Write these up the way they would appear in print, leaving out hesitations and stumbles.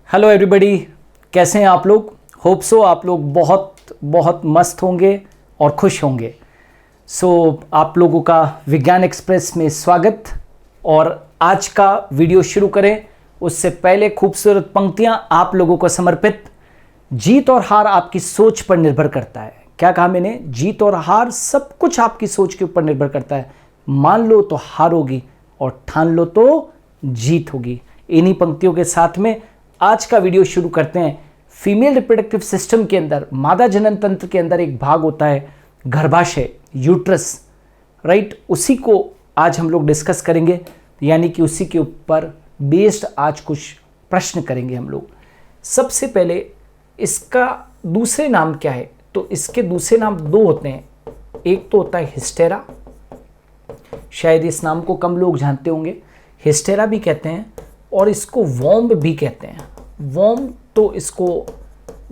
Hello everybody, कैसे हैं आप लोग। होप सो आप लोग बहुत बहुत मस्त होंगे और खुश होंगे। आप लोगों का विज्ञान एक्सप्रेस में स्वागत। और आज का वीडियो शुरू करें उससे पहले खूबसूरत पंक्तियां आप लोगों को समर्पित। जीत और हार आपकी सोच पर निर्भर करता है। क्या कहा मैंने? जीत और हार सब कुछ आपकी सोच के ऊपर निर्भर करता है। मान लो तो हार होगी और ठान लो तो जीत होगी। इन्हीं पंक्तियों के साथ में आज का वीडियो शुरू करते हैं। फीमेल रिप्रोडक्टिव सिस्टम के अंदर, मादा जनन तंत्र के अंदर एक भाग होता है गर्भाशय, यूट्रस, राइट। उसी को आज हम लोग डिस्कस करेंगे, यानी कि उसी के ऊपर बेस्ड आज कुछ प्रश्न करेंगे हम लोग। सबसे पहले इसका दूसरे नाम क्या है? तो इसके दूसरे नाम दो होते हैं। एक तो होता है हिस्टेरा, शायद इस नाम को कम लोग जानते होंगे। हिस्टेरा भी कहते हैं और इसको वॉम्ब भी कहते हैं। वॉम्ब तो इसको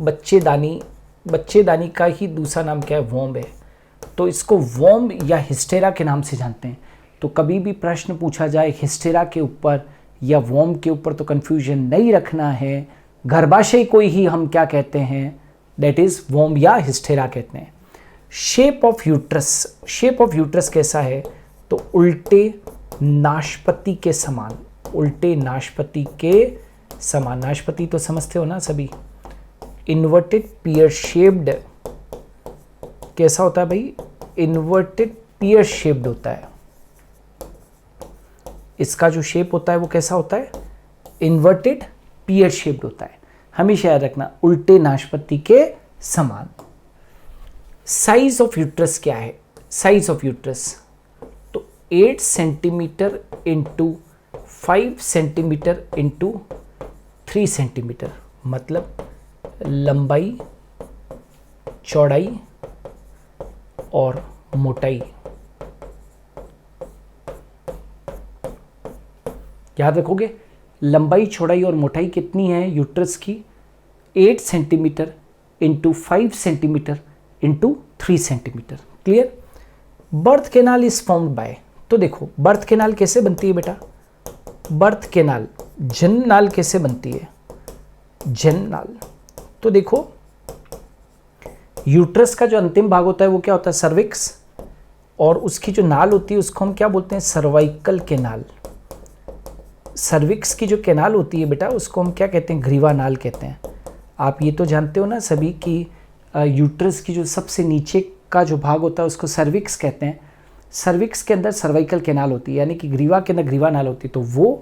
बच्चेदानी का ही दूसरा नाम क्या है? वॉम्ब है। तो इसको वॉम्ब या हिस्टेरा के नाम से जानते हैं। तो कभी भी प्रश्न पूछा जाए हिस्टेरा के ऊपर या वॉम्ब के ऊपर तो कंफ्यूजन नहीं रखना है। गर्भाशय को ही हम क्या कहते हैं? दैट इज वॉम्ब या हिस्टेरा कहते हैं। शेप ऑफ यूट्रस कैसा है? तो उल्टे नाशपाती के समान, उल्टे नाशपाती के समान। नाशपाती तो समझते हो ना सभी। इन्वर्टेड पियर शेप्ड कैसा होता है भाई? इन्वर्टेड पियर शेप्ड होता है। इसका जो शेप होता है वो कैसा होता है? इन्वर्टेड पियर शेप्ड होता है। हमेशा याद रखना, उल्टे नाशपाती के समान। साइज ऑफ यूट्रस क्या है? साइज ऑफ यूट्रस तो 8 centimetre into 5 centimetre into 3 centimetre, मतलब लंबाई, चौड़ाई और मोटाई। याद रखोगे, लंबाई, चौड़ाई और मोटाई कितनी है यूट्रस की? 8 centimetre into 5 centimetre into 3 centimetre. Clear? Birth canal is formed by, तो देखो बर्थ कैनाल कैसे बनती है बेटा? बर्थ कैनाल, जनन नाल कैसे बनती है? जनन नाल, तो देखो यूट्रस का जो अंतिम भाग होता है वो क्या होता है? सर्विक्स। और उसकी जो नाल होती है उसको हम क्या बोलते हैं? Cervical canal. सर्विक्स की जो कैनाल होती है बेटा उसको हम क्या कहते हैं? ग्रीवा नाल कहते हैं। आप ये तो जानते हो ना सभी कि यूट्रस की जो सबसे नीचे का जो भाग होता है उसको सर्विक्स कहते हैं। सर्विक्स के अंदर सर्वाइकल कैनाल होती है, यानी कि ग्रीवा के अंदर ग्रीवा नाल होती है। तो वो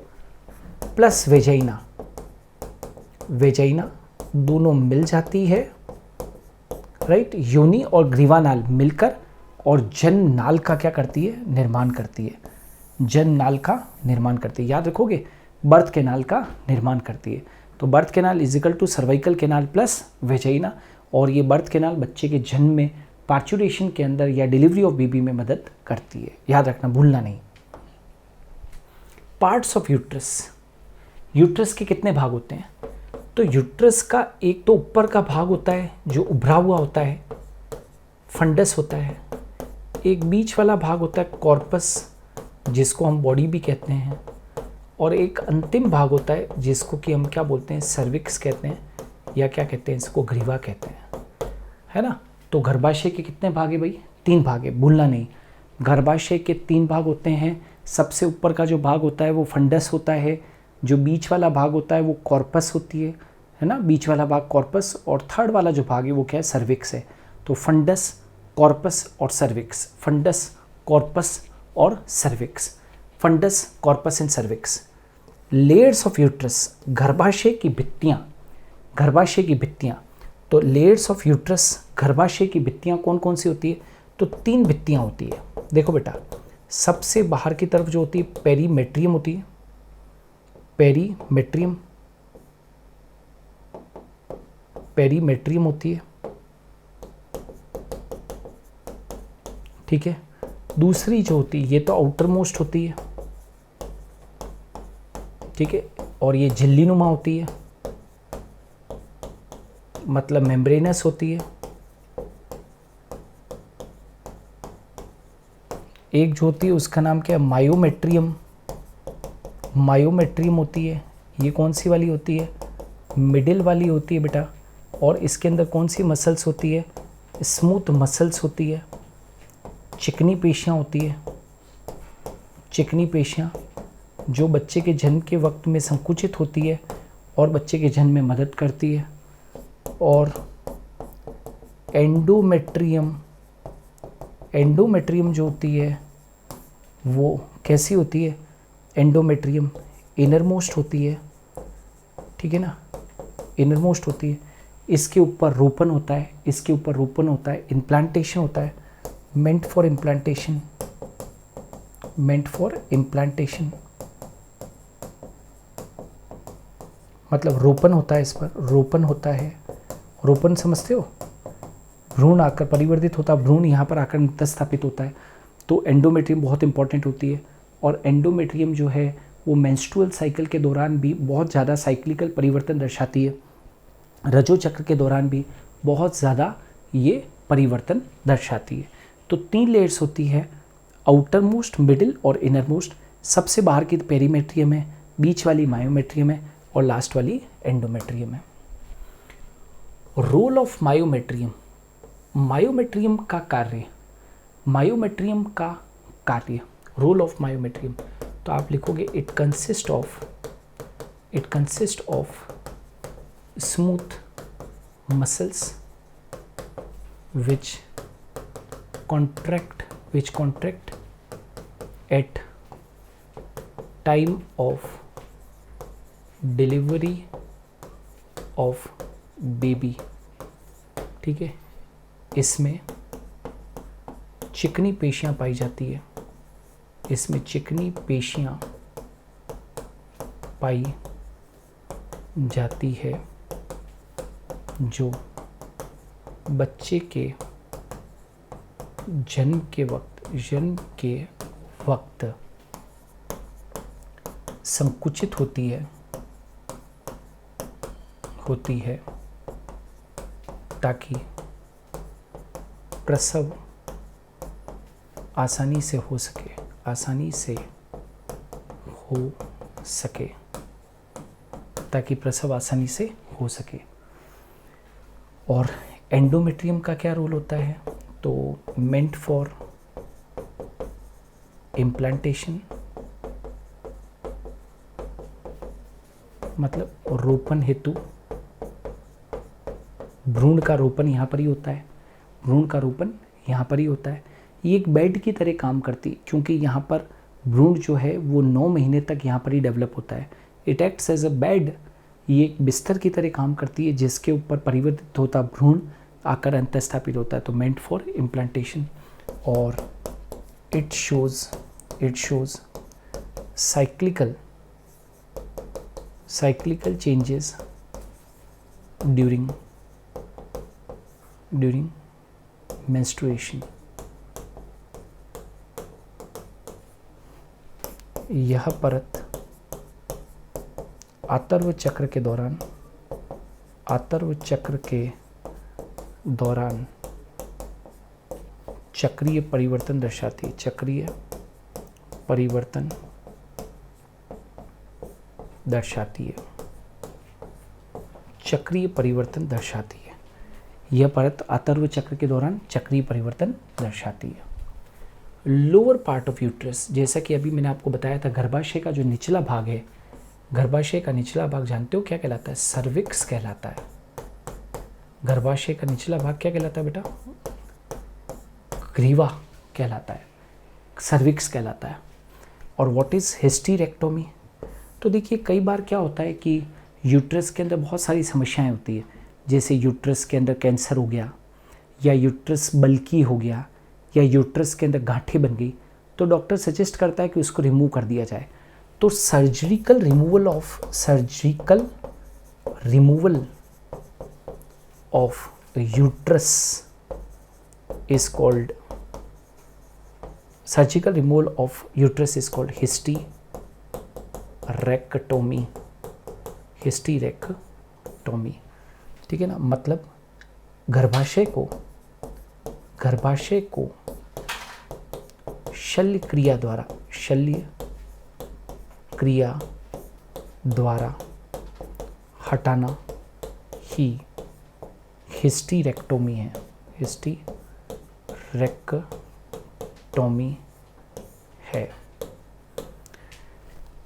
प्लस वेजाइना, वेजाइना दोनों मिल जाती है, राइट। योनि और ग्रीवा नाल मिलकर और जन नाल का क्या करती है? निर्माण करती है। जन नाल का निर्माण करती है। याद रखोगे, बर्थ कैनाल का निर्माण करती है। तो birth canal is equal to cervical canal plus vagina. और ये बर्थ कैनाल बच्चे के जन्म में, पार्चुरेशन के अंदर या डिलीवरी ऑफ बेबी में मदद करती है। याद रखना, भूलना नहीं। पार्ट्स ऑफ यूट्रस, यूट्रस के कितने भाग होते हैं? तो यूट्रस का एक तो ऊपर का भाग होता है जो उभरा हुआ होता है, फंडस होता है। एक बीच वाला भाग होता है कॉर्पस, जिसको हम बॉडी भी कहते हैं। और एक अंतिम भाग होता है जिसको कि हम क्या बोलते हैं? सर्विक्स कहते हैं, या क्या कहते हैं इसको? ग्रीवा कहते हैं, है ना। तो गर्भाशय के कितने भाग है भाई? 3 भाग है, भूलना नहीं। गर्भाशय के 3 भाग होते हैं। सबसे ऊपर का जो भाग होता है वो फंडस होता है। जो बीच वाला भाग होता है वो कॉर्पस होती है ना, बीच वाला भाग कॉर्पस। और थर्ड वाला जो भाग है वो क्या है? सर्विक्स है। तो फंडस, कॉर्पस और सर्विक्स, फंडस, कॉर्पस और cervix, fundus, corpus and cervix. Layers of uterus, गर्भाशय की भित्तियाँ, गर्भाशय की भित्तियाँ। तो लेयर्स ऑफ यूट्रस, गर्भाशय की भित्तियाँ कौन कौन सी होती है? तो 3 भित्तियाँ होती है। देखो बेटा, सबसे बाहर की तरफ जो होती है पेरीमेट्रियम होती है, पेरीमेट्रियम, पेरीमेट्रियम होती है, ठीक है। दूसरी जो होती है ये तो आउटर मोस्ट होती है, ठीक है। और ये झिल्ली नुमा होती है, मतलब मेम्ब्रेनस होती है। एक जो होती है उसका नाम क्या है? मायोमेट्रियम, मायोमेट्रियम होती है। ये कौन सी वाली होती है? मिडिल वाली होती है बेटा, और इसके अंदर कौन सी मसल्स होती है? स्मूथ मसल्स होती है, चिकनी पेशियाँ होती है, चिकनी पेशियाँ जो बच्चे के जन्म के वक्त में संकुचित होती है और बच्चे के जन्म में मदद करती है। और एंडोमेट्रियम, एंडोमेट्रियम जो होती है वो कैसी होती है? एंडोमेट्रियम इनर मोस्ट होती है, ठीक है ना, इनर होती है। इसके ऊपर रोपन होता है, इसके ऊपर रोपन होता है, इम्प्लांटेशन होता है, meant for implantation, meant for implantation, मतलब रोपन होता है, इस पर रोपन होता है। रोपन समझते हो? भ्रूण आकर परिवर्तित होता, भ्रूण यहाँ पर आकर नित्य स्थापित होता है। तो एंडोमेट्रियम बहुत इंपॉर्टेंट होती है। और एंडोमेट्रियम जो है वो मेंस्ट्रुअल साइकिल के दौरान भी बहुत ज़्यादा साइक्लिकल परिवर्तन दर्शाती है, रजो चक्र के दौरान भी बहुत ज़्यादा ये परिवर्तन दर्शाती है। तो 3 लेयर्स होती है, आउटर मोस्ट, मिडिल और इनर मोस्ट। सबसे बाहर की पेरीमेट्रियम है, बीच वाली मायोमेट्रियम है और लास्ट वाली एंडोमेट्रियम है। रोल ऑफ मायोमेट्रियम, मायोमेट्रियम का कार्य, मायोमेट्रियम का कार्य, रोल ऑफ मायोमेट्रियम, तो आप लिखोगे it consist of smooth muscles which contract at time of delivery of baby, ठीक है। इसमें चिकनी पेशियाँ पाई जाती है, इसमें चिकनी पेशियाँ पाई जाती है जो बच्चे के जन्म के वक्त संकुचित होती है ताकि प्रसव आसानी से हो सके। और एंडोमेट्रियम का क्या रोल होता है? तो मेंट फॉर इम्प्लांटेशन, मतलब रोपण हेतु, भ्रूण का रोपण यहाँ पर ही होता है, भ्रूण का रोपण यहाँ पर ही होता है। ये एक बेड की तरह काम करती है क्योंकि यहाँ पर भ्रूण जो है वो 9 महीने तक यहाँ पर ही डेवलप होता है। It acts as a bed, ये एक बिस्तर की तरह काम करती है जिसके ऊपर परिवर्तित होता भ्रूण आकर अंत स्थापित होता है। तो मेंट फॉर इम्प्लांटेशन। और it shows cyclical changes during menstruation. यह परत आतर्व चक्र के दौरान चक्रीय परिवर्तन दर्शाती है, चक्रीय परिवर्तन दर्शाती है। यह परत आतर्व चक्र के दौरान चक्रीय परिवर्तन दर्शाती है। लोअर पार्ट ऑफ यूट्रस, जैसा कि अभी मैंने आपको बताया था, गर्भाशय का जो निचला भाग है, गर्भाशय का निचला भाग जानते हो क्या कहलाता है? सर्विक्स कहलाता है। गर्भाशय का निचला भाग क्या कहलाता है बेटा? ग्रीवा कहलाता है, सर्विक्स कहलाता है। और व्हाट इज हिस्टीरेक्टोमी? तो देखिए कई बार क्या होता है कि यूट्रस के अंदर बहुत सारी समस्याएं होती है, जैसे यूट्रस के अंदर कैंसर हो गया, या यूट्रस बल्की हो गया, या यूट्रस के अंदर गांठें बन गई, तो डॉक्टर सजेस्ट करता है कि उसको रिमूव कर दिया जाए। तो surgical removal of uterus is called hysterectomy, ठीक है ना। मतलब गर्भाशय को शल्य क्रिया द्वारा हटाना ही हिस्टीरेक्टोमी है। हिस्टीरेक्टोमी है।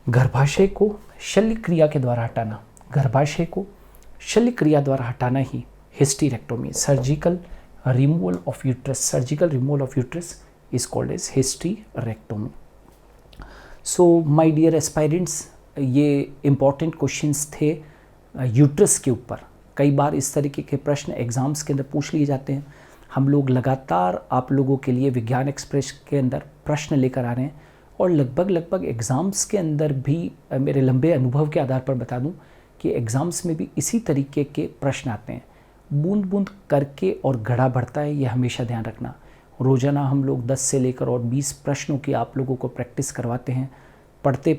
गर्भाशय को शल्य क्रिया के द्वारा हटाना, गर्भाशय को शल्य क्रिया द्वारा हटाना ही hysterectomy, surgical removal of uterus, surgical removal of uterus is called as hysterectomy. So my dear aspirants, ये इम्पॉर्टेंट क्वेश्चंस थे यूट्रस के ऊपर। कई बार इस तरीके के प्रश्न एग्ज़ाम्स के अंदर पूछ लिए जाते हैं। हम लोग लगातार आप लोगों के लिए विज्ञान एक्सप्रेस के अंदर प्रश्न लेकर आ रहे हैं और लगभग एग्ज़ाम्स के अंदर भी मेरे लंबे अनुभव के आधार पर बता दूं कि एग्ज़ाम्स में भी इसी तरीके के प्रश्न आते हैं। बूंद बूंद करके और घड़ा बढ़ता है, ये हमेशा ध्यान रखना। रोज़ाना हम लोग 10 से लेकर और 20 प्रश्नों की आप लोगों को प्रैक्टिस करवाते हैं। पढ़ते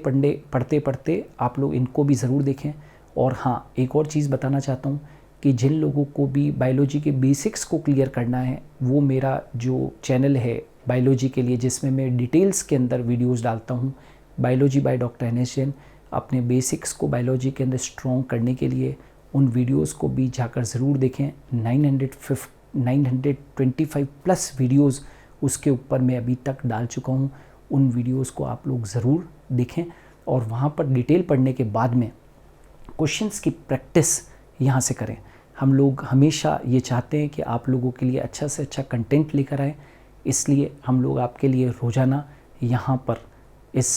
पढ़ते आप लोग इनको भी ज़रूर देखें। और हाँ, एक और चीज़ बताना चाहता हूँ कि जिन लोगों को भी बायोलॉजी के बेसिक्स को क्लियर करना है, वो मेरा जो चैनल है बायोलॉजी के लिए, जिसमें मैं डिटेल्स के अंदर वीडियोस डालता हूँ, biology by doctor NS Jain, अपने बेसिक्स को बायोलॉजी के अंदर स्ट्रॉन्ग करने के लिए उन वीडियोस को भी जाकर ज़रूर देखें। 925 प्लस वीडियोस उसके ऊपर मैं अभी तक डाल चुका हूँ। उन वीडियोस को आप लोग ज़रूर देखें और वहाँ पर डिटेल पढ़ने के बाद में क्वेश्चंस की प्रैक्टिस यहाँ से करें। हम लोग हमेशा ये चाहते हैं कि आप लोगों के लिए अच्छा से अच्छा कंटेंट लेकर आएँ, इसलिए हम लोग आपके लिए रोज़ाना यहाँ पर इस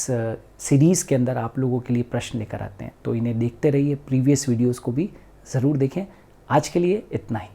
सीरीज़ के अंदर आप लोगों के लिए प्रश्न लेकर आते हैं। तो इन्हें देखते रहिए, प्रीवियस वीडियोस को भी ज़रूर देखें। आज के लिए इतना ही।